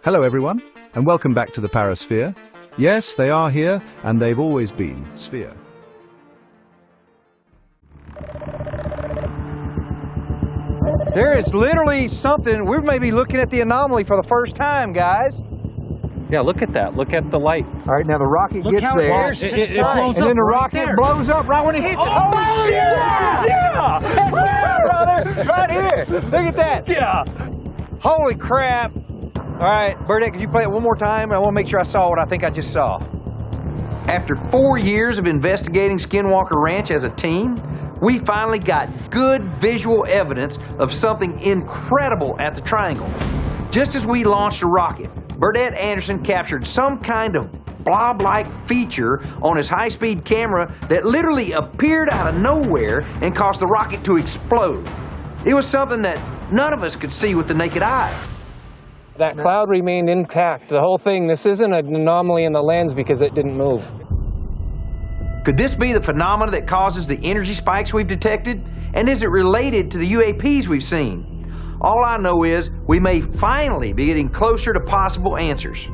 Hello everyone, and welcome back to the Parasphere. Yes, they are here, and they've always been sphere. There is literally something, we may be looking at the anomaly for the first time, guys. Yeah, look at that. Look at the light. All right, now the rocket gets there, blows and then the rocket blows up right when it hits it. Oh, yeah! Yeah! Brother, right here. Look at that. Yeah. Holy crap. All right, Burdette, could you play it one more time? I want to make sure I saw what I think I just saw. After 4 years of investigating Skinwalker Ranch as a team, we finally got good visual evidence of something incredible at the Triangle. Just as we launched a rocket, Burdette Anderson captured some kind of blob-like feature on his high-speed camera that literally appeared out of nowhere and caused the rocket to explode. It was something that none of us could see with the naked eye. That cloud remained intact. The whole thing, this isn't an anomaly in the lens because it didn't move. Could this be the phenomena that causes the energy spikes we've detected? And is it related to the UAPs we've seen? All I know is we may finally be getting closer to possible answers.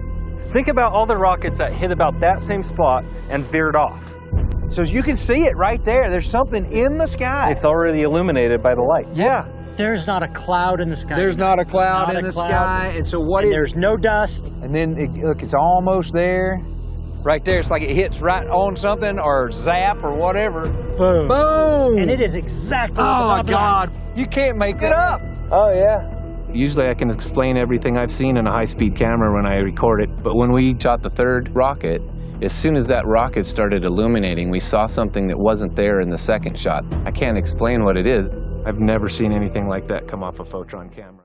Think about all the rockets that hit about that same spot and veered off. So as you can see it right there, there's something in the sky. It's already illuminated by the light. Yeah. There's not a cloud in the sky. There's not a cloud in the sky. And so what is there's no dust. And then, look, it's almost there. Right there, it's like it hits right on something or zap or whatever. Boom. Boom! And it is exactly on Oh, top my of the God. You can't make it up. Oh, yeah. Usually I can explain everything I've seen in a high-speed camera when I record it, but when we shot the third rocket, as soon as that rocket started illuminating, we saw something that wasn't there in the second shot. I can't explain what it is. I've never seen anything like that come off a Photron camera.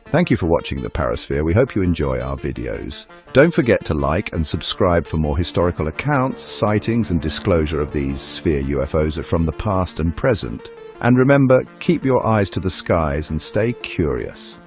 Thank you for watching the Parasphere. We hope you enjoy our videos. Don't forget to like and subscribe for more historical accounts, sightings and disclosure of these sphere UFOs from the past and present. And remember, keep your eyes to the skies and stay curious.